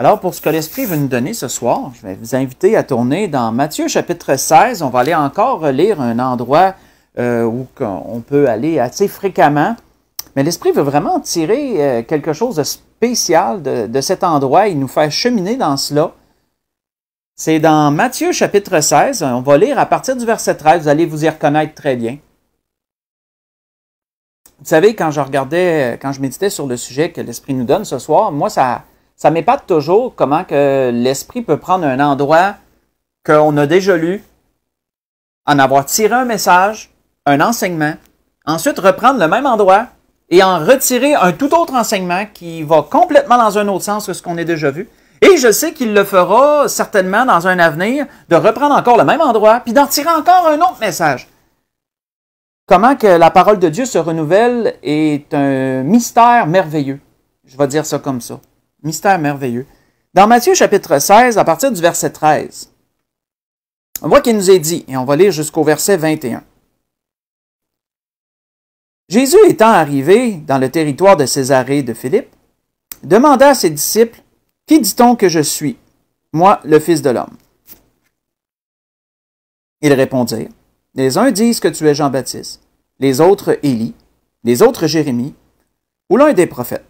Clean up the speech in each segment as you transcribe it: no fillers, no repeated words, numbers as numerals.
Alors, pour ce que l'Esprit veut nous donner ce soir, je vais vous inviter à tourner dans Matthieu chapitre 16. On va aller encore lire un endroit où on peut aller assez fréquemment. Mais l'Esprit veut vraiment tirer quelque chose de spécial de cet endroit et nous faire cheminer dans cela. C'est dans Matthieu chapitre 16. On va lire à partir du verset 13. Vous allez vous y reconnaître très bien. Vous savez, quand je méditais sur le sujet que l'Esprit nous donne ce soir, moi, ça m'épate toujours comment que l'Esprit peut prendre un endroit qu'on a déjà lu, en avoir tiré un message, un enseignement, ensuite reprendre le même endroit et en retirer un tout autre enseignement qui va complètement dans un autre sens que ce qu'on a déjà vu. Et je sais qu'il le fera certainement dans un avenir de reprendre encore le même endroit puis d'en tirer encore un autre message. Comment que la parole de Dieu se renouvelle est un mystère merveilleux. Je vais dire ça comme ça. Mystère merveilleux. Dans Matthieu chapitre 16, à partir du verset 13, on voit qu'il nous est dit, et on va lire jusqu'au verset 21. Jésus étant arrivé dans le territoire de Césarée de Philippe, demanda à ses disciples, « Qui dit-on que je suis, moi, le Fils de l'homme? » Ils répondirent, « Les uns disent que tu es Jean-Baptiste, les autres Élie, les autres Jérémie, ou l'un des prophètes.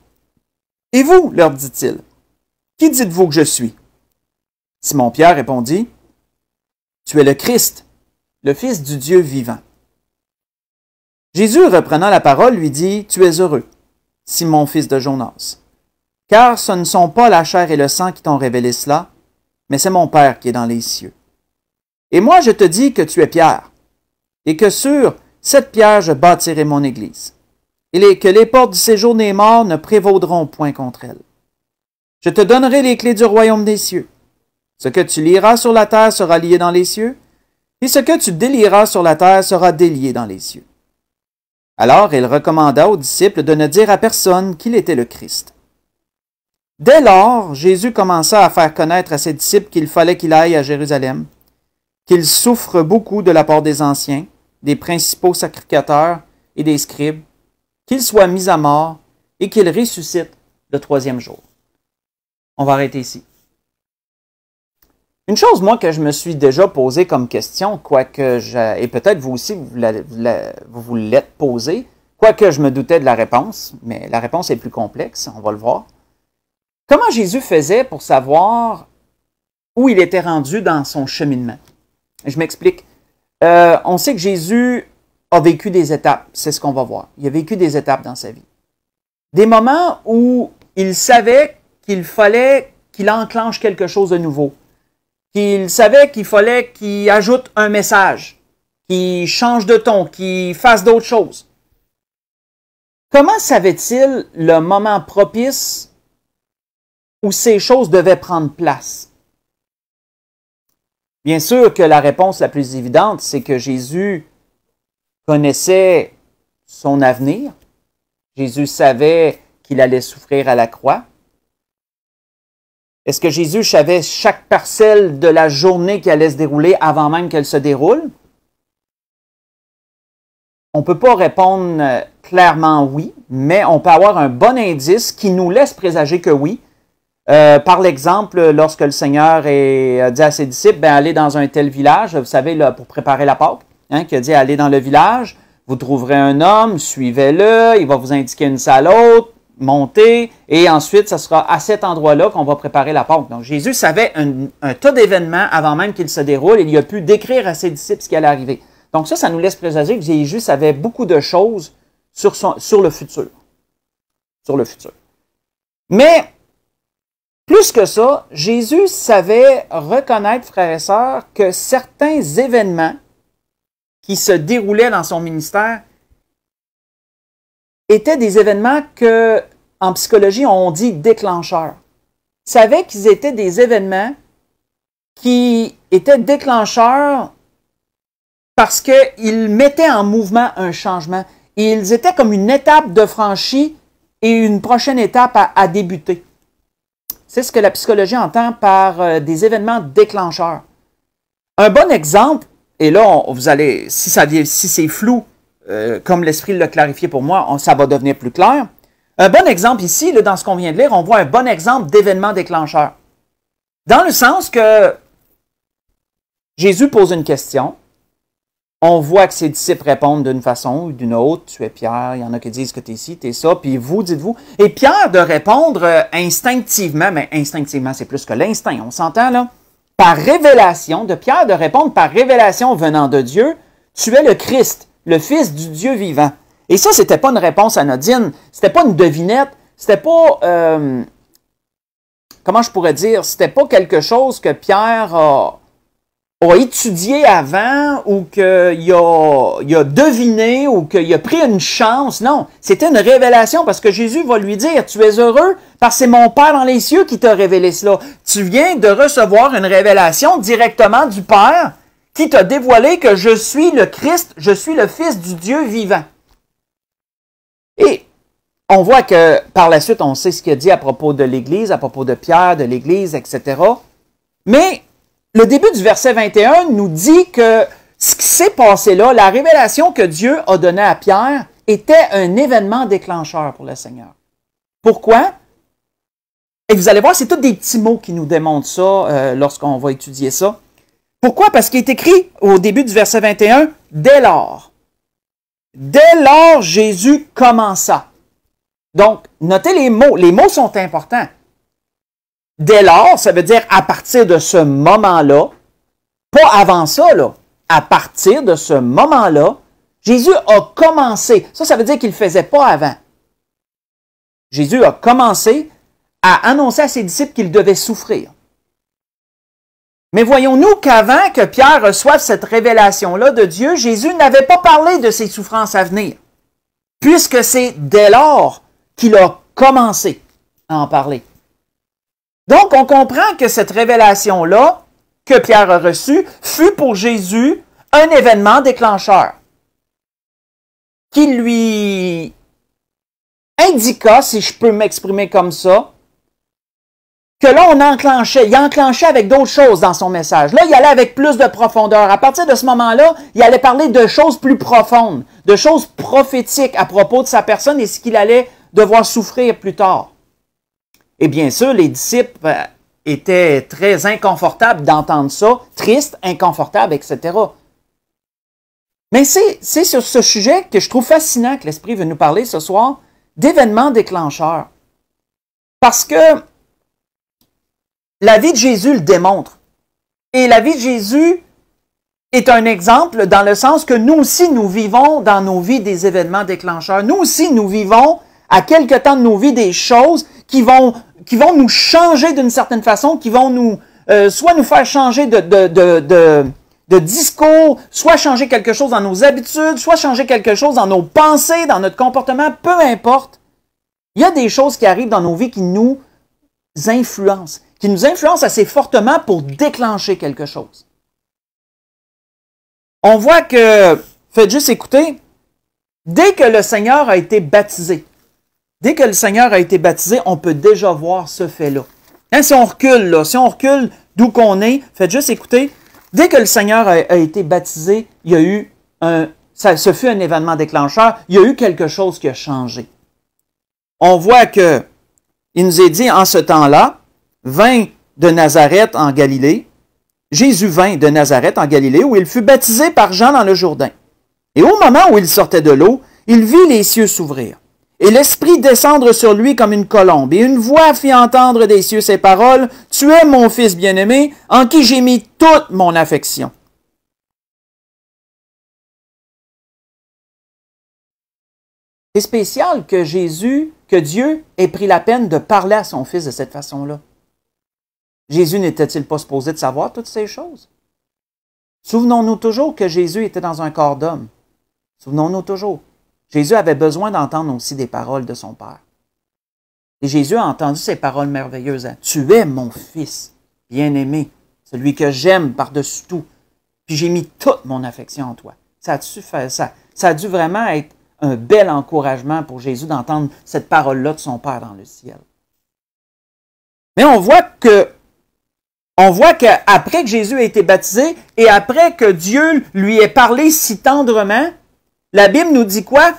Et vous, leur dit-il, qui dites-vous que je suis? Simon-Pierre répondit, tu es le Christ, le Fils du Dieu vivant. Jésus, reprenant la parole, lui dit, tu es heureux, Simon, fils de Jonas, car ce ne sont pas la chair et le sang qui t'ont révélé cela, mais c'est mon Père qui est dans les cieux. Et moi, je te dis que tu es Pierre, et que sur cette pierre, je bâtirai mon Église. Et que les portes du séjour des morts ne prévaudront point contre elle. Je te donnerai les clés du royaume des cieux. Ce que tu lieras sur la terre sera lié dans les cieux, et ce que tu délieras sur la terre sera délié dans les cieux. Alors il recommanda aux disciples de ne dire à personne qu'il était le Christ. Dès lors, Jésus commença à faire connaître à ses disciples qu'il fallait qu'il aille à Jérusalem, qu'il souffre beaucoup de la part des anciens, des principaux sacrificateurs et des scribes, qu'il soit mis à mort et qu'il ressuscite le troisième jour. On va arrêter ici. Une chose, moi, que je me suis déjà posée comme question, et peut-être vous aussi, vous l'êtes posée, quoique je me doutais de la réponse, mais la réponse est plus complexe, on va le voir. Comment Jésus faisait pour savoir où il était rendu dans son cheminement? Je m'explique. On sait que Jésus a vécu des étapes, c'est ce qu'on va voir. Il a vécu des étapes dans sa vie. Des moments où il savait qu'il fallait qu'il enclenche quelque chose de nouveau. Qu'il savait qu'il fallait qu'il ajoute un message, qu'il change de ton, qu'il fasse d'autres choses. Comment savait-il le moment propice où ces choses devaient prendre place? Bien sûr que la réponse la plus évidente, c'est que Jésus connaissait son avenir. Jésus savait qu'il allait souffrir à la croix. Est-ce que Jésus savait chaque parcelle de la journée qui allait se dérouler avant même qu'elle se déroule? On ne peut pas répondre clairement oui, mais on peut avoir un bon indice qui nous laisse présager que oui. Par l'exemple, lorsque le Seigneur a dit à ses disciples, allez dans un tel village, vous savez, là, pour préparer la Pâque, qui a dit, allez dans le village, vous trouverez un homme, suivez-le, il va vous indiquer une salle haute, montez, et ensuite, ce sera à cet endroit-là qu'on va préparer la Pâque. Donc, Jésus savait un tas d'événements avant même qu'il se déroule, et il a pu décrire à ses disciples ce qui allait arriver. Donc ça nous laisse présager que Jésus savait beaucoup de choses sur le futur. Sur le futur. Mais, plus que ça, Jésus savait reconnaître, frères et sœurs, que certains événements qui se déroulaient dans son ministère étaient des événements que, en psychologie, on dit déclencheurs. Il savait qu'ils étaient des événements qui étaient déclencheurs parce qu'ils mettaient en mouvement un changement. Et ils étaient comme une étape de franchie et une prochaine étape à débuter. C'est ce que la psychologie entend par des événements déclencheurs. Un bon exemple, et là, vous allez, si c'est flou, comme l'Esprit l'a clarifié pour moi, ça va devenir plus clair. Un bon exemple ici, là, dans ce qu'on vient de lire, on voit un bon exemple d'événement déclencheur. Dans le sens que Jésus pose une question, on voit que ses disciples répondent d'une façon ou d'une autre. Tu es Pierre, il y en a qui disent que tu es ci, tu es ça, puis vous, dites-vous. Et Pierre de répondre instinctivement, mais instinctivement, c'est plus que l'instinct, on s'entend là, par révélation, de Pierre de répondre par révélation venant de Dieu, tu es le Christ, le Fils du Dieu vivant. Et ça, c'était pas une réponse anodine, c'était pas une devinette, c'était pas, comment je pourrais dire, c'était pas quelque chose que Pierre a étudié avant ou qu'il a deviné ou qu'il a pris une chance. Non, c'était une révélation parce que Jésus va lui dire, tu es heureux parce que c'est mon Père dans les cieux qui t'a révélé cela. Tu viens de recevoir une révélation directement du Père qui t'a dévoilé que je suis le Christ, je suis le Fils du Dieu vivant. Et on voit que par la suite, on sait ce qu'il a dit à propos de l'Église, à propos de Pierre, de l'Église, etc. Mais le début du verset 21 nous dit que ce qui s'est passé là, la révélation que Dieu a donnée à Pierre, était un événement déclencheur pour le Seigneur. Pourquoi? Et vous allez voir, c'est tous des petits mots qui nous démontrent ça lorsqu'on va étudier ça. Pourquoi? Parce qu'il est écrit au début du verset 21, « Dès lors ». Dès lors, Jésus commença. Donc, notez les mots. Les mots sont importants. Dès lors, ça veut dire à partir de ce moment-là, pas avant ça, là. À partir de ce moment-là, Jésus a commencé. Ça veut dire qu'il ne le faisait pas avant. Jésus a commencé à annoncer à ses disciples qu'il devait souffrir. Mais voyons-nous qu'avant que Pierre reçoive cette révélation-là de Dieu, Jésus n'avait pas parlé de ses souffrances à venir, puisque c'est dès lors qu'il a commencé à en parler. Donc, on comprend que cette révélation-là, que Pierre a reçue, fut pour Jésus un événement déclencheur, qui lui indiqua, si je peux m'exprimer comme ça, que là, il enclenchait avec d'autres choses dans son message. Là, il allait avec plus de profondeur. À partir de ce moment-là, il allait parler de choses plus profondes, de choses prophétiques à propos de sa personne et ce qu'il allait devoir souffrir plus tard. Et bien sûr, les disciples étaient très inconfortables d'entendre ça, tristes, inconfortables, etc. Mais c'est sur ce sujet que je trouve fascinant que l'Esprit veut nous parler ce soir, d'événements déclencheurs. Parce que la vie de Jésus le démontre. Et la vie de Jésus est un exemple dans le sens que nous aussi, nous vivons dans nos vies des événements déclencheurs. Nous aussi, nous vivons à quelque temps de nos vies des choses qui vont nous changer d'une certaine façon, qui vont nous soit nous faire changer de discours, soit changer quelque chose dans nos habitudes, soit changer quelque chose dans nos pensées, dans notre comportement, peu importe. Il y a des choses qui arrivent dans nos vies qui nous influencent assez fortement pour déclencher quelque chose. On voit que, faites juste écouter, dès que le Seigneur a été baptisé, on peut déjà voir ce fait-là. Hein, si on recule d'où qu'on est, faites juste écouter, dès que le Seigneur a été baptisé, il y a eu ce fut un événement déclencheur, il y a eu quelque chose qui a changé. On voit que, il nous est dit en ce temps-là, Jésus vint de Nazareth en Galilée, où il fut baptisé par Jean dans le Jourdain. Et au moment où il sortait de l'eau, il vit les cieux s'ouvrir, et l'Esprit descendre sur lui comme une colombe, et une voix fit entendre des cieux ces paroles, « Tu es mon Fils bien-aimé, en qui j'ai mis toute mon affection. » C'est spécial que Dieu ait pris la peine de parler à son Fils de cette façon-là. Jésus n'était-il pas supposé de savoir toutes ces choses? Souvenons-nous toujours que Jésus était dans un corps d'homme. Souvenons-nous toujours. Jésus avait besoin d'entendre aussi des paroles de son Père. Et Jésus a entendu ces paroles merveilleuses. Hein? « Tu es mon Fils bien-aimé, celui que j'aime par-dessus tout. Puis j'ai mis toute mon affection en toi. » Ça a dû vraiment être un bel encouragement pour Jésus d'entendre cette parole-là de son Père dans le ciel. Mais on voit qu'après que Jésus a été baptisé et après que Dieu lui ait parlé si tendrement, la Bible nous dit quoi?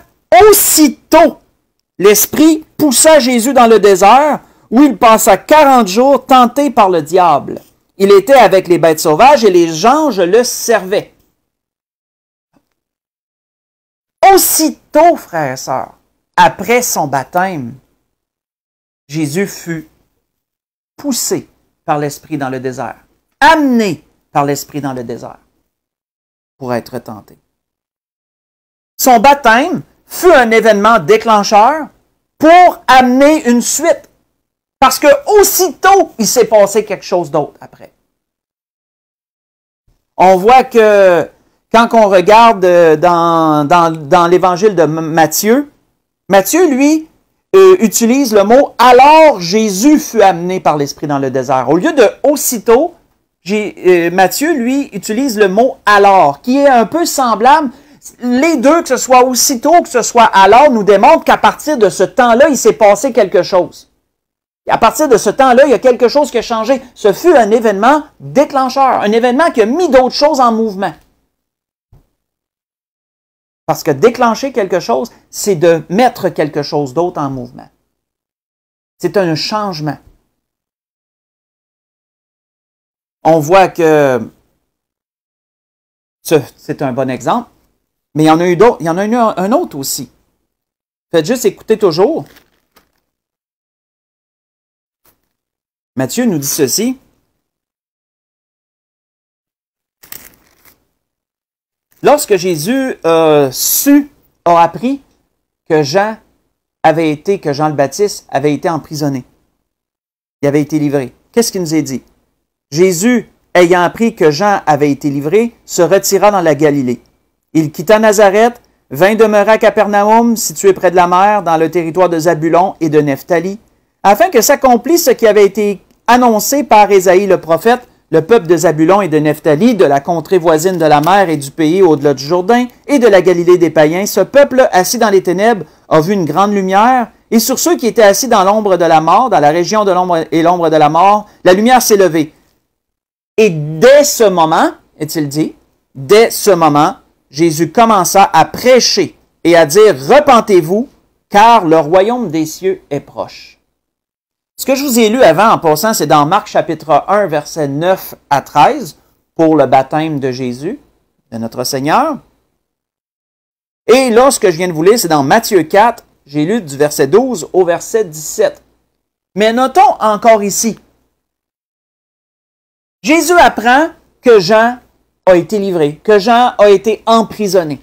Aussitôt, l'Esprit poussa Jésus dans le désert, où il passa 40 jours tenté par le diable. Il était avec les bêtes sauvages et les anges le servaient. Aussitôt, frères et sœurs, après son baptême, Jésus fut poussé par l'Esprit dans le désert, amené par l'Esprit dans le désert pour être tenté. Son baptême fut un événement déclencheur pour amener une suite. Parce que aussitôt, il s'est passé quelque chose d'autre après. On voit que quand on regarde dans l'évangile de Matthieu, Matthieu, lui, utilise le mot « alors Jésus fut amené par l'Esprit dans le désert ». Au lieu de « aussitôt », Matthieu, lui, utilise le mot « alors », qui est un peu semblable. Les deux, que ce soit aussitôt, que ce soit alors, nous démontrent qu'à partir de ce temps-là, il s'est passé quelque chose. À partir de ce temps-là, il y a quelque chose qui a changé. Ce fut un événement déclencheur, un événement qui a mis d'autres choses en mouvement. Parce que déclencher quelque chose, c'est de mettre quelque chose d'autre en mouvement. C'est un changement. On voit que c'est un bon exemple. Mais il y en a eu d'autres. Il y en a eu un autre aussi. Faites juste écouter toujours. Matthieu nous dit ceci. Lorsque Jésus a appris que Jean le Baptiste avait été emprisonné, il avait été livré. Qu'est-ce qu'il nous a dit? Jésus, ayant appris que Jean avait été livré, se retira dans la Galilée. Il quitta Nazareth, vint demeurer à Capernaum, situé près de la mer, dans le territoire de Zabulon et de Nephtali, afin que s'accomplisse ce qui avait été annoncé par Ésaïe le prophète. Le peuple de Zabulon et de Nephtali, de la contrée voisine de la mer et du pays au-delà du Jourdain, et de la Galilée des païens, ce peuple assis dans les ténèbres a vu une grande lumière, et sur ceux qui étaient assis dans l'ombre de la mort, dans la région de l'ombre et l'ombre de la mort, la lumière s'est levée. Et dès ce moment, est-il dit, dès ce moment, Jésus commença à prêcher et à dire « Repentez-vous, car le royaume des cieux est proche. » Ce que je vous ai lu avant, en passant, c'est dans Marc chapitre 1, versets 9 à 13, pour le baptême de Jésus, de notre Seigneur. Et là, ce que je viens de vous lire, c'est dans Matthieu 4, j'ai lu du verset 12 au verset 17. Mais notons encore ici, Jésus apprend que Jean a été livré, que Jean a été emprisonné.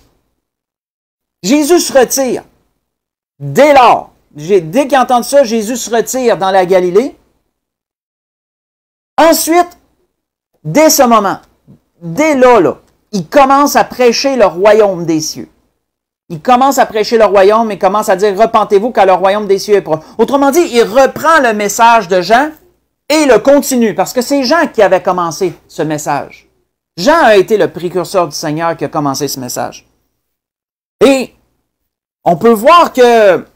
Jésus se retire. Dès lors, dès qu'il entend ça, Jésus se retire dans la Galilée. Ensuite, dès ce moment, dès là, il commence à prêcher le royaume des cieux. Il commence à prêcher le royaume et commence à dire « Repentez-vous car le royaume des cieux est proche ». Autrement dit, il reprend le message de Jean et le continue, parce que c'est Jean qui avait commencé ce message. Jean a été le précurseur du Seigneur qui a commencé ce message. Et on peut voir que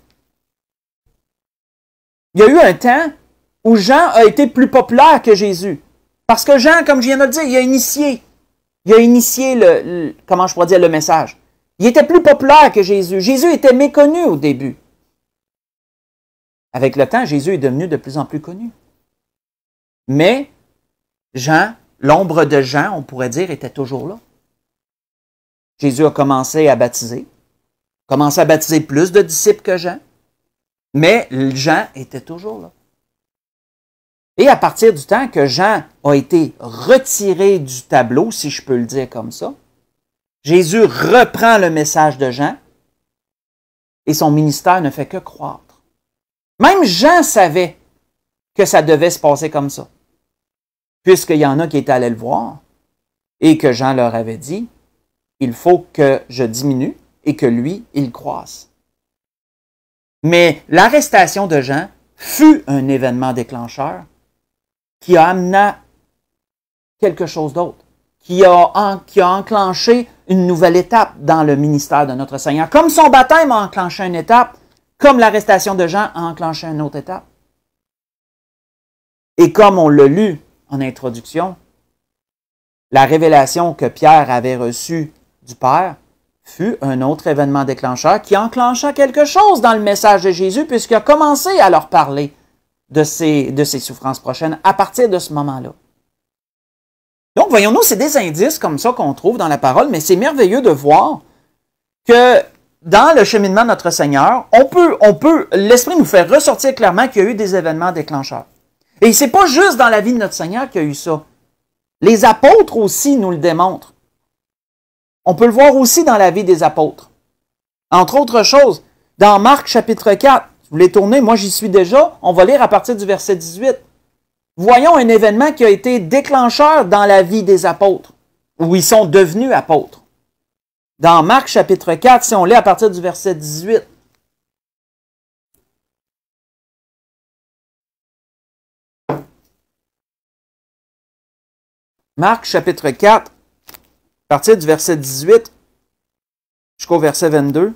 il y a eu un temps où Jean a été plus populaire que Jésus. Parce que Jean, comme je viens de le dire, il a initié comment je pourrais dire, le message. Il était plus populaire que Jésus. Jésus était méconnu au début. Avec le temps, Jésus est devenu de plus en plus connu. Mais Jean, l'ombre de Jean, on pourrait dire, était toujours là. Jésus a commencé à baptiser plus de disciples que Jean. Mais Jean était toujours là. Et à partir du temps que Jean a été retiré du tableau, si je peux le dire comme ça, Jésus reprend le message de Jean et son ministère ne fait que croître. Même Jean savait que ça devait se passer comme ça, puisqu'il y en a qui étaient allés le voir et que Jean leur avait dit, il faut que je diminue et que lui, il croisse. Mais l'arrestation de Jean fut un événement déclencheur qui a amené quelque chose d'autre, qui a enclenché une nouvelle étape dans le ministère de notre Seigneur. Comme son baptême a enclenché une étape, comme l'arrestation de Jean a enclenché une autre étape. Et comme on l'a lu en introduction, la révélation que Pierre avait reçue du Père fut un autre événement déclencheur qui enclencha quelque chose dans le message de Jésus puisqu'il a commencé à leur parler de ses souffrances prochaines à partir de ce moment-là. Donc, voyons-nous, c'est des indices comme ça qu'on trouve dans la parole, mais c'est merveilleux de voir que dans le cheminement de notre Seigneur, l'Esprit nous fait ressortir clairement qu'il y a eu des événements déclencheurs. Et c'est pas juste dans la vie de notre Seigneur qu'il y a eu ça. Les apôtres aussi nous le démontrent. On peut le voir aussi dans la vie des apôtres. Entre autres choses, dans Marc chapitre 4, vous voulez tourner, moi j'y suis déjà, on va lire à partir du verset 18. Voyons un événement qui a été déclencheur dans la vie des apôtres, où ils sont devenus apôtres. Dans Marc chapitre 4, si on lit à partir du verset 18. Marc chapitre 4, à partir du verset 18 jusqu'au verset 22.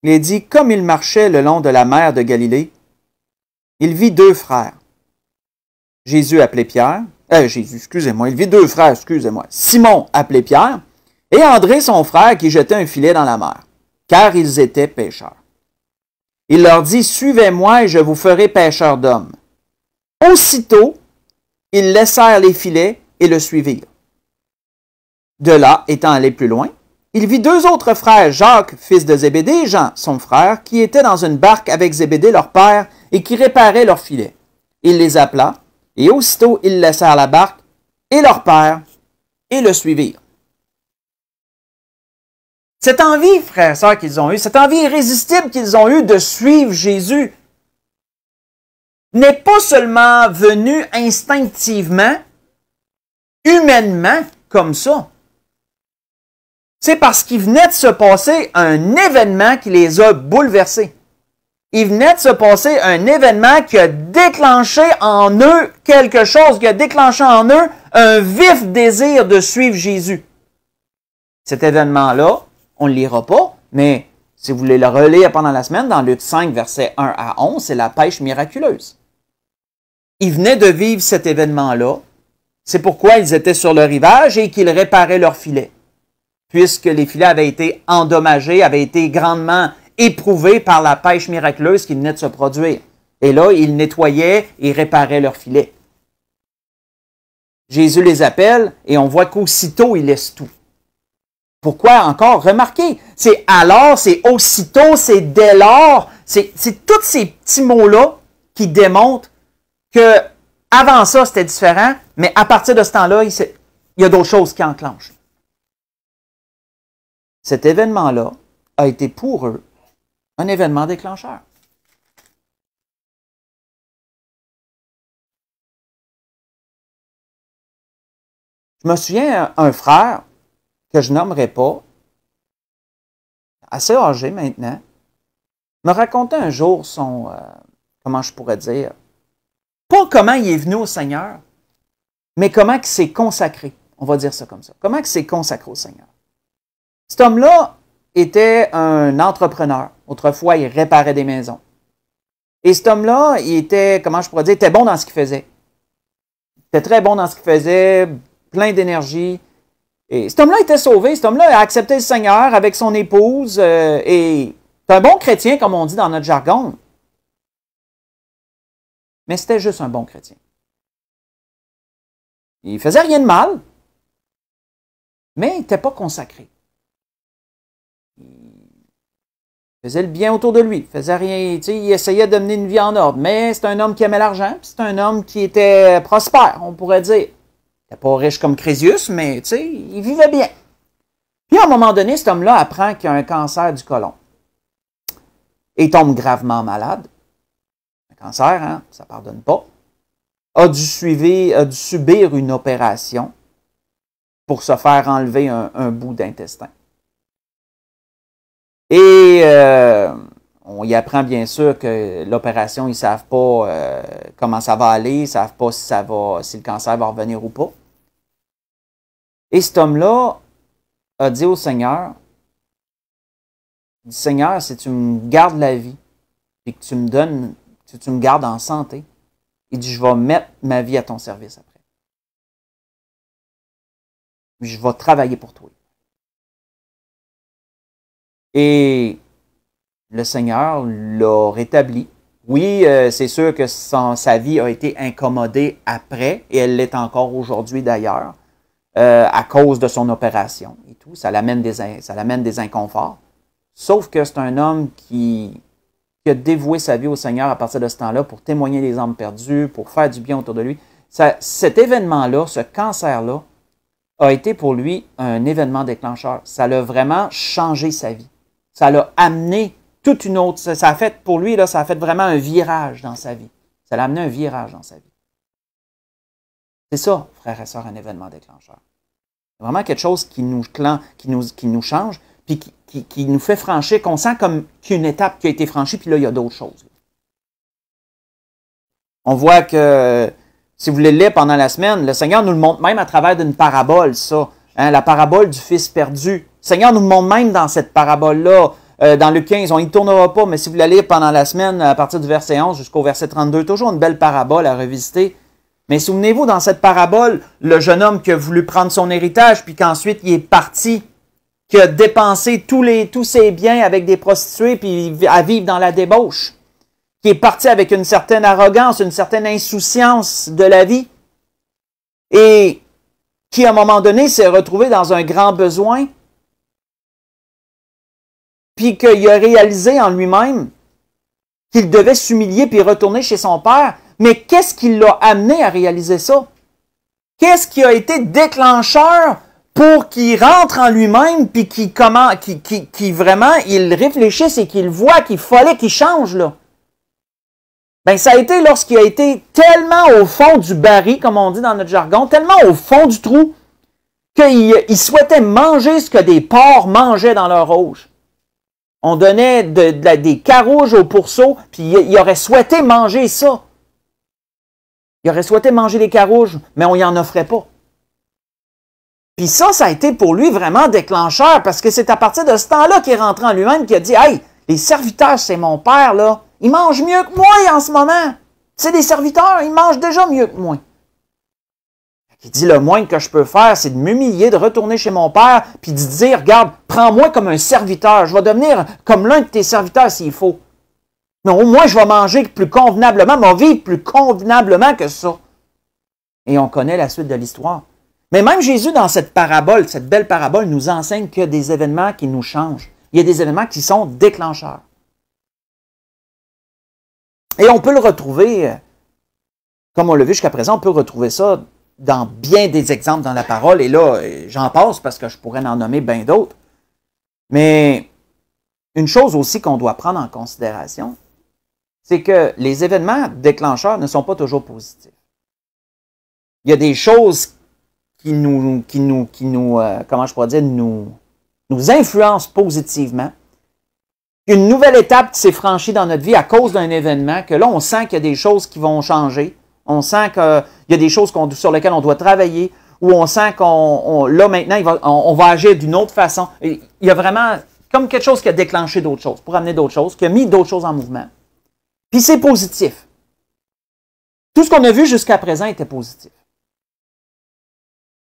Il est dit, comme il marchait le long de la mer de Galilée, il vit deux frères. Jésus appelé Pierre, il vit deux frères, Simon appelé Pierre, et André son frère qui jetait un filet dans la mer, car ils étaient pêcheurs. Il leur dit, suivez-moi et je vous ferai pêcheurs d'hommes. Aussitôt, ils laissèrent les filets et le suivirent. De là, étant allé plus loin, il vit deux autres frères, Jacques, fils de Zébédée, et Jean, son frère, qui étaient dans une barque avec Zébédée, leur père, et qui réparaient leurs filets. Il les appela, et aussitôt ils laissèrent la barque et leur père, et le suivirent. Cette envie, frères et sœurs, qu'ils ont eue, cette envie irrésistible qu'ils ont eue de suivre Jésus, n'est pas seulement venue instinctivement, humainement, comme ça. C'est parce qu'il venait de se passer un événement qui les a bouleversés. Il venait de se passer un événement qui a déclenché en eux quelque chose, qui a déclenché en eux un vif désir de suivre Jésus. Cet événement-là, on ne le lira pas, mais si vous voulez le relire pendant la semaine, dans Luc 5, versets 1 à 11, c'est la pêche miraculeuse. Ils venaient de vivre cet événement-là. C'est pourquoi ils étaient sur le rivage et qu'ils réparaient leurs filets, puisque les filets avaient été endommagés, avaient été grandement éprouvés par la pêche miraculeuse qui venait de se produire. Et là, ils nettoyaient et réparaient leurs filets. Jésus les appelle et on voit qu'aussitôt, ils laissent tout. Pourquoi encore? Remarquez, c'est alors, c'est aussitôt, c'est dès lors, c'est tous ces petits mots-là qui démontrent que avant ça, c'était différent, mais à partir de ce temps-là, il y a d'autres choses qui enclenchent. Cet événement-là a été pour eux un événement déclencheur. Je me souviens, un frère que je nommerai pas, assez âgé maintenant, me racontait un jour comment je pourrais dire, pas comment il est venu au Seigneur, mais comment il s'est consacré. On va dire ça comme ça. Comment il s'est consacré au Seigneur. Cet homme-là était un entrepreneur. Autrefois, il réparait des maisons. Et cet homme-là, il était, comment je pourrais dire, était bon dans ce qu'il faisait. Il était très bon dans ce qu'il faisait, plein d'énergie. Et cet homme-là était sauvé. Cet homme-là a accepté le Seigneur avec son épouse. Et c'est un bon chrétien, comme on dit dans notre jargon. Mais c'était juste un bon chrétien. Il ne faisait rien de mal, mais il n'était pas consacré. Il faisait le bien autour de lui. Il faisait rien, il essayait de mener une vie en ordre. Mais c'est un homme qui aimait l'argent, c'est un homme qui était prospère, on pourrait dire. Il n'était pas riche comme Crésius, mais il vivait bien. Puis à un moment donné, cet homme-là apprend qu'il a un cancer du côlon. Et il tombe gravement malade. Un cancer, hein, ça ne pardonne pas. A dû subir une opération pour se faire enlever un bout d'intestin. Et on y apprend bien sûr que l'opération, ils ne savent pas comment ça va aller, ils ne savent pas si le cancer va revenir ou pas. Et cet homme-là a dit au Seigneur, Seigneur, si tu me gardes la vie et que tu me gardes en santé, Il dit, je vais mettre ma vie à ton service après. Je vais travailler pour toi. Et le Seigneur l'a rétabli. Oui, c'est sûr que sa vie a été incommodée après, et elle l'est encore aujourd'hui d'ailleurs, à cause de son opération et tout. Ça l'amène des inconforts. Sauf que c'est un homme qui a dévoué sa vie au Seigneur à partir de ce temps-là pour témoigner des âmes perdues, pour faire du bien autour de lui. Cet événement-là, ce cancer-là, a été pour lui un événement déclencheur. Ça l'a vraiment changé sa vie. Ça l'a amené toute une autre... Ça a fait, pour lui, là, ça a fait vraiment un virage dans sa vie. Ça l'a amené un virage dans sa vie. C'est ça, frères et sœurs, un événement déclencheur. C'est vraiment quelque chose qui nous change, puis qui nous fait franchir, qu'on sent comme qu'il y a une étape qui a été franchie, puis là, il y a d'autres choses. On voit que, si vous voulez le lire pendant la semaine, le Seigneur nous le montre même à travers d'une parabole, ça. Hein, la parabole du Fils perdu. Le Seigneur nous le montre même dans cette parabole-là, dans Luc 15. On n'y tournera pas, mais si vous la lire pendant la semaine, à partir du verset 11 jusqu'au verset 32, toujours une belle parabole à revisiter. Mais souvenez-vous, dans cette parabole, le jeune homme qui a voulu prendre son héritage, puis qu'ensuite il est parti, qui a dépensé tous ses biens avec des prostituées, puis à vivre dans la débauche, qui est parti avec une certaine arrogance, une certaine insouciance de la vie, et qui, à un moment donné, s'est retrouvé dans un grand besoin, puis qu'il a réalisé en lui-même qu'il devait s'humilier puis retourner chez son père. Mais qu'est-ce qui l'a amené à réaliser ça? Qu'est-ce qui a été déclencheur pour qu'il rentre en lui-même puis qu'il vraiment il réfléchisse et qu'il voit qu'il fallait qu'il change là? Ben, ça a été lorsqu'il a été tellement au fond du baril, comme on dit dans notre jargon, tellement au fond du trou, qu'il souhaitait manger ce que des porcs mangeaient dans leur auge. On donnait des carouges aux pourceaux, puis il aurait souhaité manger ça. Il aurait souhaité manger les carouges, mais on n'y en offrait pas. Puis ça a été pour lui vraiment déclencheur, parce que c'est à partir de ce temps-là qu'il est rentré en lui-même, qu'il a dit « Hey, les serviteurs, c'est mon père, là. Ils mangent mieux que moi en ce moment. C'est des serviteurs, ils mangent déjà mieux que moi. » Il dit « Le moins que je peux faire, c'est de m'humilier, de retourner chez mon père, puis de dire « Regarde, prends-moi comme un serviteur. Je vais devenir comme l'un de tes serviteurs s'il faut. » Mais au moins, je vais manger plus convenablement, je vais vivre plus convenablement que ça. Et on connaît la suite de l'histoire. Mais même Jésus, dans cette parabole, cette belle parabole, nous enseigne qu'il y a des événements qui nous changent. Il y a des événements qui sont déclencheurs. Et on peut le retrouver, comme on l'a vu jusqu'à présent, on peut retrouver ça dans bien des exemples dans la parole. Et là, j'en passe parce que je pourrais en nommer bien d'autres. Mais une chose aussi qu'on doit prendre en considération, c'est que les événements déclencheurs ne sont pas toujours positifs. Il y a des choses qui nous comment je pourrais dire, nous influencent positivement. Une nouvelle étape qui s'est franchie dans notre vie à cause d'un événement, que là, on sent qu'il y a des choses qui vont changer. On sent qu'il y a des choses sur lesquelles on doit travailler, ou on sent là, maintenant, on va agir d'une autre façon. Il y a vraiment comme quelque chose qui a déclenché d'autres choses, pour amener d'autres choses, qui a mis d'autres choses en mouvement. Puis c'est positif. Tout ce qu'on a vu jusqu'à présent était positif.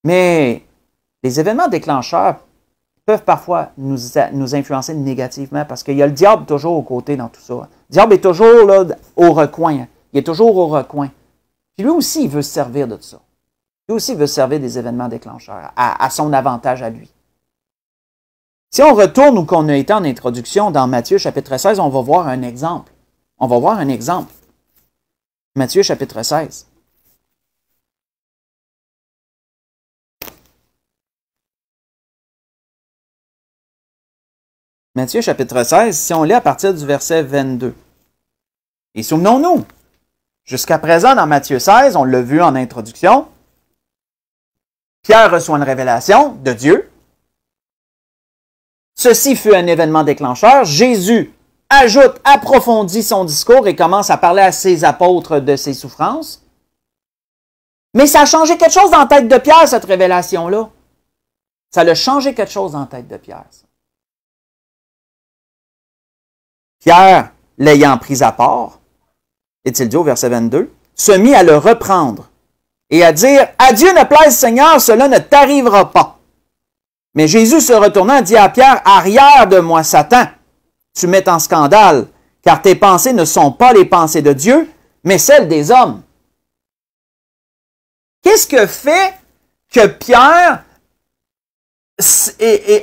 Mais les événements déclencheurs peuvent parfois nous influencer négativement parce qu'il y a le diable toujours aux côtés dans tout ça. Le diable est toujours là au recoin. Il est toujours au recoin. Puis lui aussi, il veut se servir de ça. Lui aussi, il veut se servir des événements déclencheurs à son avantage à lui. Si on retourne où qu'on a été en introduction dans Matthieu chapitre 16, on va voir un exemple. On va voir un exemple. Matthieu chapitre 16. Matthieu chapitre 16, si on lit à partir du verset 22. Et souvenons-nous, jusqu'à présent dans Matthieu 16, on l'a vu en introduction, Pierre reçoit une révélation de Dieu. Ceci fut un événement déclencheur. Jésus approfondit son discours et commence à parler à ses apôtres de ses souffrances. Mais ça a changé quelque chose dans la tête de Pierre, cette révélation-là. Ça a changé quelque chose dans la tête de Pierre. Ça. Pierre, l'ayant pris à part, est-il dit au verset 22, se mit à le reprendre et à dire, « À Dieu ne plaise, Seigneur, cela ne t'arrivera pas. » Mais Jésus se retournant dit à Pierre, « Arrière de moi, Satan, tu mets en scandale, car tes pensées ne sont pas les pensées de Dieu, mais celles des hommes. » Qu'est-ce que fait que Pierre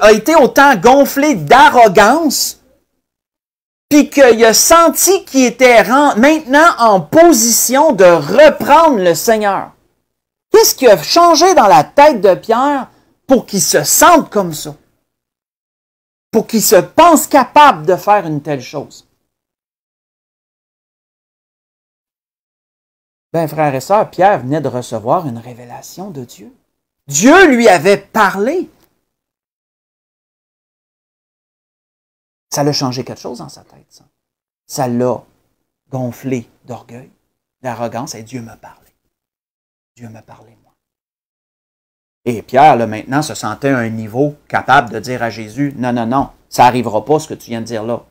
a été autant gonflé d'arrogance, puis qu'il a senti qu'il était maintenant en position de reprendre le Seigneur? Qu'est-ce qui a changé dans la tête de Pierre pour qu'il se sente comme ça? Pour qu'il se pense capable de faire une telle chose? Bien, frères et sœurs, Pierre venait de recevoir une révélation de Dieu. Dieu lui avait parlé. Ça l'a changé quelque chose dans sa tête, ça. Ça l'a gonflé d'orgueil, d'arrogance, et Dieu m'a parlé. Dieu m'a parlé, moi. Et Pierre, là, maintenant, se sentait à un niveau capable de dire à Jésus, « Non, non, non, ça n'arrivera pas ce que tu viens de dire là.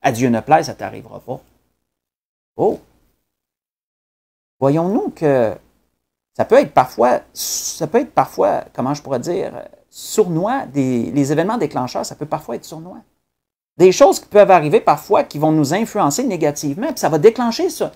À Dieu ne plaise, ça ne t'arrivera pas. » Oh! Voyons-nous que ça peut être parfois, comment je pourrais dire, sournois, les événements déclencheurs, ça peut parfois être sournois. Des choses qui peuvent arriver parfois qui vont nous influencer négativement, puis ça va déclencher ça,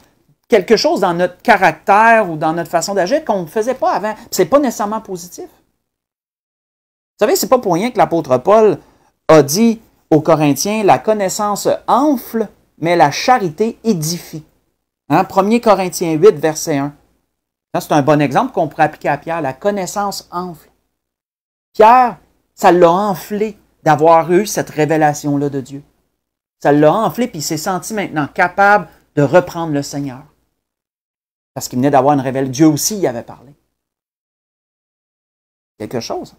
quelque chose dans notre caractère ou dans notre façon d'agir qu'on ne faisait pas avant. Ce n'est pas nécessairement positif. Vous savez, ce n'est pas pour rien que l'apôtre Paul a dit aux Corinthiens, la connaissance enfle, mais la charité édifie. 1 Corinthiens 8, verset 1. C'est un bon exemple qu'on pourrait appliquer à Pierre. La connaissance enfle. Pierre, ça l'a enflé d'avoir eu cette révélation-là de Dieu. Ça l'a enflé, puis il s'est senti maintenant capable de reprendre le Seigneur. Parce qu'il venait d'avoir une révélation. Dieu aussi y avait parlé. Quelque chose.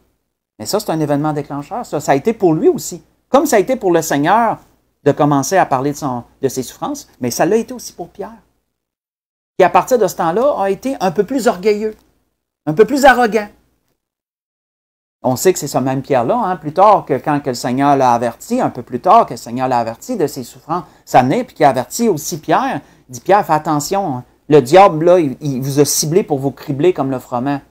Mais ça, c'est un événement déclencheur. Ça a été pour lui aussi. Comme ça a été pour le Seigneur de commencer à parler de ses souffrances, mais ça l'a été aussi pour Pierre. Qui, à partir de ce temps-là, a été un peu plus orgueilleux, un peu plus arrogant. On sait que c'est ce même Pierre-là, plus tard, que quand que le Seigneur l'a averti, un peu plus tard, que le Seigneur l'a averti de ses souffrances, ça venait, puis qu'il a averti aussi Pierre. Il dit, Pierre, fais attention, le diable, là, il vous a ciblé pour vous cribler comme le froment.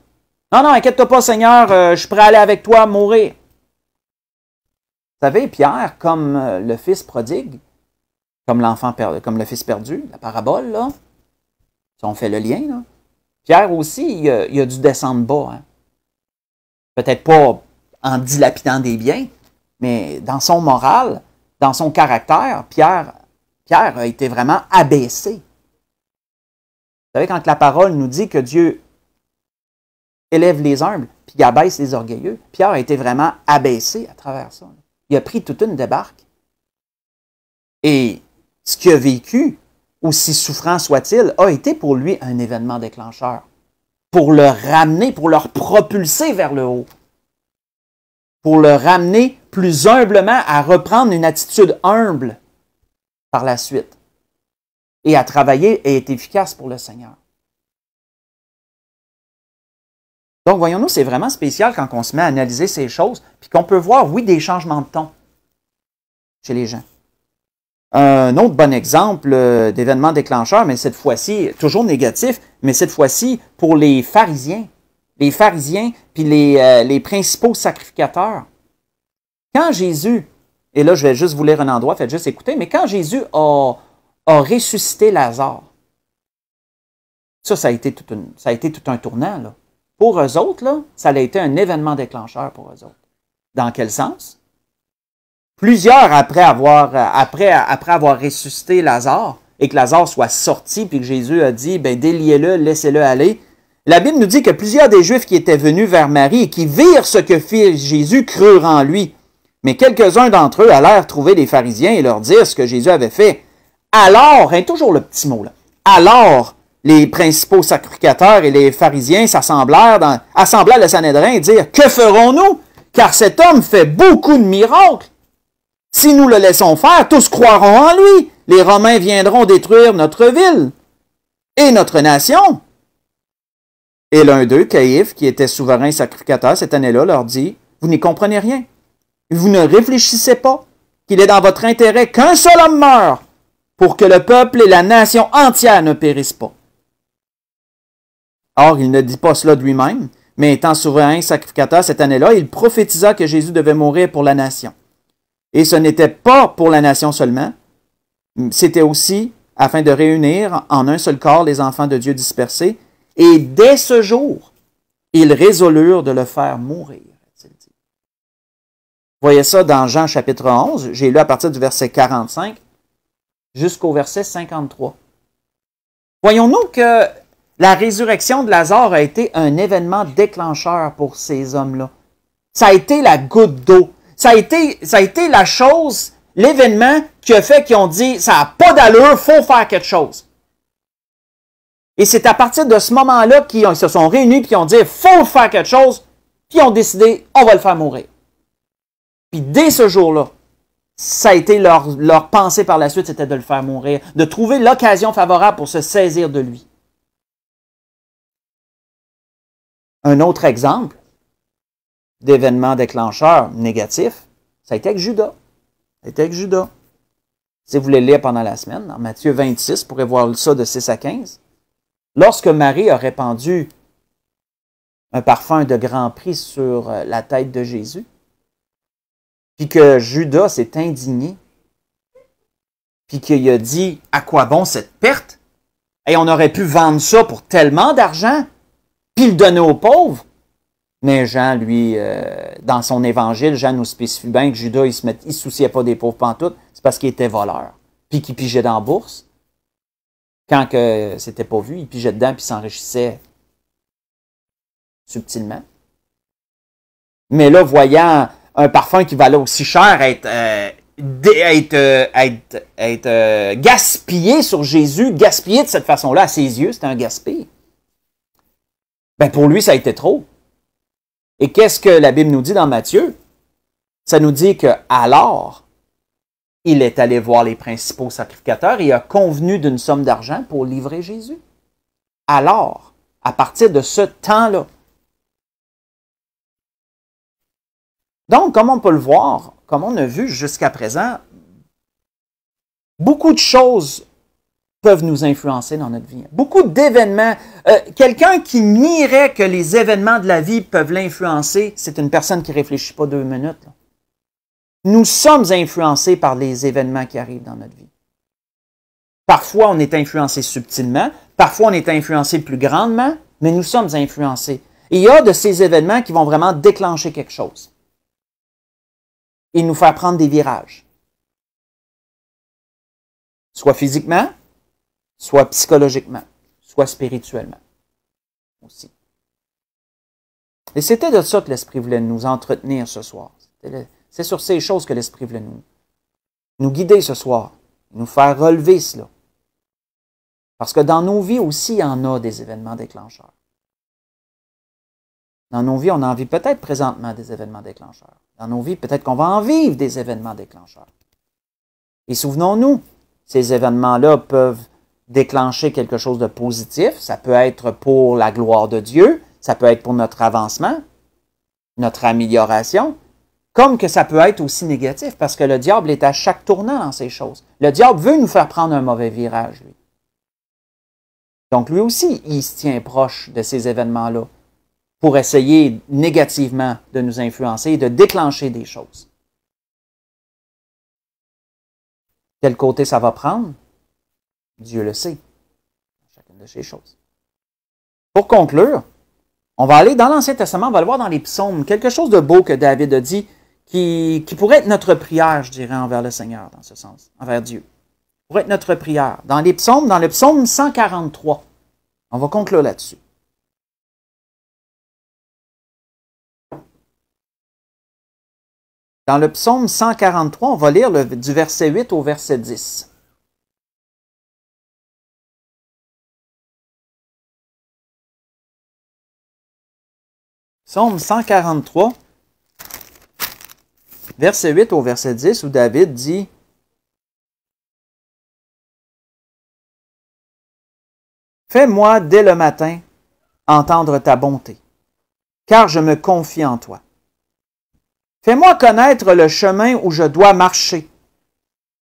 Non, non, inquiète-toi pas, Seigneur, je suis prêt à aller avec toi, mourir. Vous savez, Pierre, comme le fils prodigue, comme le fils perdu, la parabole, là, si on fait le lien, là, Pierre aussi, il a dû descendre bas. Peut-être pas en dilapidant des biens, mais dans son moral, dans son caractère, Pierre a été vraiment abaissé. Vous savez, quand la parole nous dit que Dieu élève les humbles, puis il abaisse les orgueilleux, Pierre a été vraiment abaissé à travers ça. Il a pris toute une débarque. Et ce qu'il a vécu, aussi souffrant soit-il, a été pour lui un événement déclencheur. Pour le ramener, pour le propulser vers le haut. Pour le ramener plus humblement à reprendre une attitude humble par la suite. Et à travailler et être efficace pour le Seigneur. Donc, voyons-nous, c'est vraiment spécial quand on se met à analyser ces choses, puis qu'on peut voir, oui, des changements de ton chez les gens. Un autre bon exemple d'événement déclencheur, mais cette fois-ci, toujours négatif, mais cette fois-ci pour les pharisiens. Les pharisiens, puis les principaux sacrificateurs. Quand Jésus, et là je vais juste vous lire un endroit, faites juste écouter, mais quand Jésus a ressuscité Lazare, ça a été tout un tournant, là. Pour eux autres, là, ça a été un événement déclencheur pour eux autres. Dans quel sens? Plusieurs après avoir ressuscité Lazare, et que Lazare soit sorti, puis que Jésus a dit, ben déliez-le, laissez-le aller. La Bible nous dit que plusieurs des Juifs qui étaient venus vers Marie et qui virent ce que fit Jésus crurent en lui. Mais quelques-uns d'entre eux allèrent trouver les pharisiens et leur dire ce que Jésus avait fait. Alors, toujours le petit mot là, alors les principaux sacrificateurs et les pharisiens assemblèrent le Sanhédrin et dirent, que ferons-nous? Car cet homme fait beaucoup de miracles. Si nous le laissons faire, tous croiront en lui. Les Romains viendront détruire notre ville et notre nation. Et l'un d'eux, Caïphe, qui était souverain sacrificateur cette année-là, leur dit, vous n'y comprenez rien. Vous ne réfléchissez pas qu'il est dans votre intérêt qu'un seul homme meure pour que le peuple et la nation entière ne périssent pas. Or, il ne dit pas cela de lui-même, mais étant souverain sacrificateur cette année-là, il prophétisa que Jésus devait mourir pour la nation. Et ce n'était pas pour la nation seulement, c'était aussi afin de réunir en un seul corps les enfants de Dieu dispersés. Et dès ce jour, ils résolurent de le faire mourir. Vous voyez ça dans Jean chapitre 11, j'ai lu à partir du verset 45 jusqu'au verset 53. Voyons-nous que la résurrection de Lazare a été un événement déclencheur pour ces hommes-là. Ça a été la goutte d'eau. Ça a été la chose, l'événement qui a fait qu'ils ont dit, ça n'a pas d'allure, il faut faire quelque chose. Et c'est à partir de ce moment-là qu'ils se sont réunis et qu'ils ont dit, il faut faire quelque chose, puis ils ont décidé, on va le faire mourir. Puis dès ce jour-là, ça a été leur pensée par la suite, c'était de le faire mourir, de trouver l'occasion favorable pour se saisir de lui. Un autre exemple d'événement déclencheur négatif, ça a été avec Judas. Ça a été avec Judas. Si vous voulez lire pendant la semaine, dans Matthieu 26, vous pourrez voir ça de 6 à 15. Lorsque Marie a répandu un parfum de grand prix sur la tête de Jésus, puis que Judas s'est indigné, puis qu'il a dit « À quoi bon cette perte? Et on aurait pu vendre ça pour tellement d'argent, puis le donner aux pauvres. » Mais Jean, lui, dans son évangile, Jean nous spécifie bien que Judas, il ne se souciait pas des pauvres pantoute, c'est parce qu'il était voleur, puis qu'il pigeait dans la bourse. Quand que c'était pas vu, il pigeait dedans, puis s'enrichissait subtilement. Mais là, voyant un parfum qui valait aussi cher être gaspillé sur Jésus, gaspillé de cette façon-là à ses yeux, c'était un gaspille. Ben pour lui, ça a été trop. Et qu'est-ce que la Bible nous dit dans Matthieu? Ça nous dit que alors, il est allé voir les principaux sacrificateurs et a convenu d'une somme d'argent pour livrer Jésus. Alors, à partir de ce temps-là. Donc, comme on peut le voir, comme on a vu jusqu'à présent, beaucoup de choses peuvent nous influencer dans notre vie. Beaucoup d'événements. Quelqu'un qui nierait que les événements de la vie peuvent l'influencer, c'est une personne qui ne réfléchit pas 2 minutes. Là. Nous sommes influencés par les événements qui arrivent dans notre vie. Parfois, on est influencé subtilement, parfois, on est influencé plus grandement, mais nous sommes influencés. Et il y a de ces événements qui vont vraiment déclencher quelque chose et nous faire prendre des virages. Soit physiquement, soit psychologiquement, soit spirituellement aussi. Et c'était de ça que l'Esprit voulait nous entretenir ce soir. C'est sur ces choses que l'Esprit voulait nous guider ce soir, nous faire relever cela. Parce que dans nos vies aussi, il y en a des événements déclencheurs. Dans nos vies, on en vit peut-être présentement des événements déclencheurs. Dans nos vies, peut-être qu'on va en vivre des événements déclencheurs. Et souvenons-nous, ces événements-là peuvent déclencher quelque chose de positif. Ça peut être pour la gloire de Dieu, ça peut être pour notre avancement, notre amélioration, comme que ça peut être aussi négatif, parce que le diable est à chaque tournant dans ces choses. Le diable veut nous faire prendre un mauvais virage, lui. Donc lui aussi, il se tient proche de ces événements-là pour essayer négativement de nous influencer et de déclencher des choses. Quel côté ça va prendre? Dieu le sait, chacune de ces choses. Pour conclure, on va aller dans l'Ancien Testament, on va le voir dans les psaumes, quelque chose de beau que David a dit qui pourrait être notre prière, je dirais, envers le Seigneur, dans ce sens, envers Dieu. Pourrait être notre prière. Dans les psaumes, dans le psaume 143, on va conclure là-dessus. Dans le psaume 143, on va lire du verset 8 au verset 10. Psaume 143, verset 8 au verset 10, où David dit « Fais-moi dès le matin entendre ta bonté, car je me confie en toi. Fais-moi connaître le chemin où je dois marcher,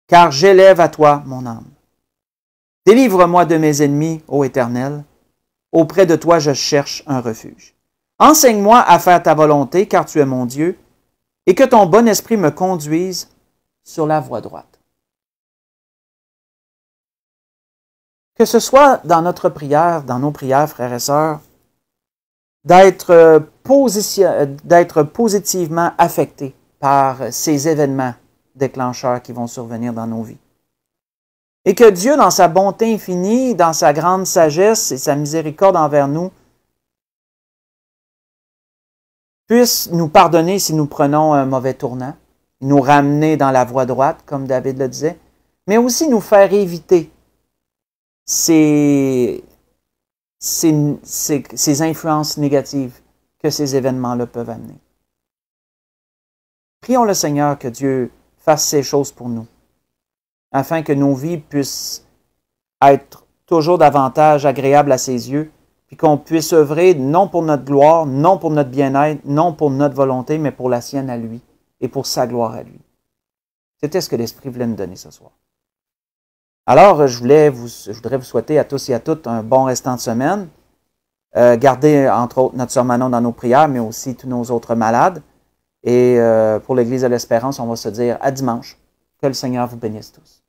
car j'élève à toi mon âme. Délivre-moi de mes ennemis, ô Éternel, Auprès de toi, je cherche un refuge. Enseigne-moi à faire ta volonté, car tu es mon Dieu, et que ton bon esprit me conduise sur la voie droite. Que ce soit dans notre prière, dans nos prières, frères et sœurs, d'être positivement affectés par ces événements déclencheurs qui vont survenir dans nos vies. Et que Dieu, dans sa bonté infinie, dans sa grande sagesse et sa miséricorde envers nous, puisse nous pardonner si nous prenons un mauvais tournant, nous ramener dans la voie droite, comme David le disait, mais aussi nous faire éviter ces influences négatives que ces événements-là peuvent amener. Prions le Seigneur que Dieu fasse ces choses pour nous, afin que nos vies puissent être toujours davantage agréables à ses yeux, puis qu'on puisse œuvrer non pour notre gloire, non pour notre bien-être, non pour notre volonté, mais pour la sienne à lui et pour sa gloire à lui. C'était ce que l'Esprit voulait nous donner ce soir. Alors, je voudrais vous souhaiter à tous et à toutes un bon restant de semaine. Gardez, entre autres, notre sœur Manon dans nos prières, mais aussi tous nos autres malades. Et pour l'Église de l'Espérance, on va se dire à dimanche. Que le Seigneur vous bénisse tous.